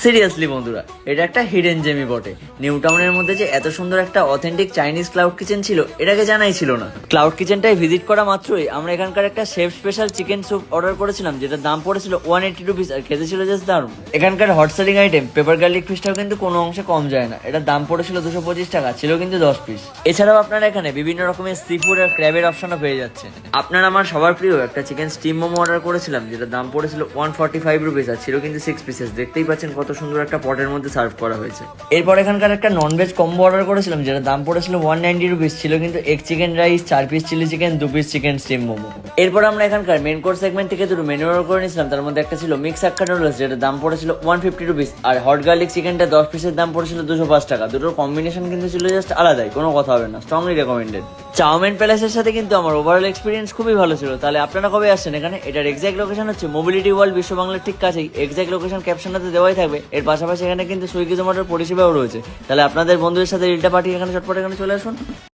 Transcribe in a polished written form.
Seriously বন্ধুরা, এটা একটা হিডেন জেমই বটে। নিউ টাউনের মধ্যে যে এত সুন্দর একটা অথেন্টিক চাইনিজ ক্লাউড কিচেন ছিল, এটাকে জানাই ছিল না। ক্লাউড কিচেনটাই ভিজিট করা মাত্রই আমরা এখানকার একটা chef special chicken soup order করেছিলাম, যেটার দাম পড়েছিল 180 রুপিস, আর খেতে ছিল জাস্ট দারুণ। এখানকার hot selling item pepper garlic ফিশটাও কিন্তু কোনো অংশে কম যায় না। এটার দাম পড়েছিল 225 টাকা, ছিল কিন্তু 10 পিস। এছাড়াও আপনারা এখানে বিভিন্ন রকমের সি ফুড আর ক্র্যাবের অপশনও পেয়ে যাচ্ছেন। আপনার আমার সবার প্রিয় একটা চিকেন স্টিম মোমো অর্ডার করেছিলাম, যেটার দাম পড়েছিল 145 রুপিস, আর ছিল কিন্তু 6 পিসেস। দেখতেই পাচ্ছেন কত সুন্দর একটা পটের মধ্যে সার্ভ করা হয়েছে। এরপর এখানকার একটা ননভেজ কম্বো অর্ডার করেছিলাম, যেটা দাম পড়েছিল 190 রুপিস, ছিল কিন্তু egg chicken rice, 4 piece chilli chicken, 2 piece chicken steam momo. এরপর আমরা এখানকার মেন কোর্স সেগমেন্ট থেকে দুটো মেনু অর্ডার করে নিয়েছিলাম। তার মধ্যে একটা ছিল মিক্স হাক্কা নুডলস, যেটার দাম পড়েছিল 150 রুপিস, আর হট গার্লিক চিকেনটা 10 পিসের দাম পড়েছিল 205 টাকা। দুটোর কম্বিনেশন কিন্তু ছিল জাস্ট আলাদাই, কোনো কথা হবে না, স্ট্রংলি রেকমেন্ডেড। চাউমিন প্যালেসের সাথে কিন্তু আমার ওভারঅল এক্সপিরিয়েন্স খুবই ভালো ছিল। তাহলে আপনারা কবে আসছেন এখানে? এটার এক্সাক্ট লোকেশন হচ্ছে মোবিলিটি ওয়ার্ল্ড বিশ্ব বাংলার ঠিক কাছেই। এক্সাক্ট লোকেশন ক্যাপশনটাতে দেওয়াই থাকবে। এর পাশাপাশি এখানে কিন্তু সুইগি জোম্যাটোর পরিষেবাও রয়েছে। তাহলে আপনাদের বন্ধুদের সাথে রিলটা পাঠিয়ে এখানে চটপট এখানে চলে আসুন।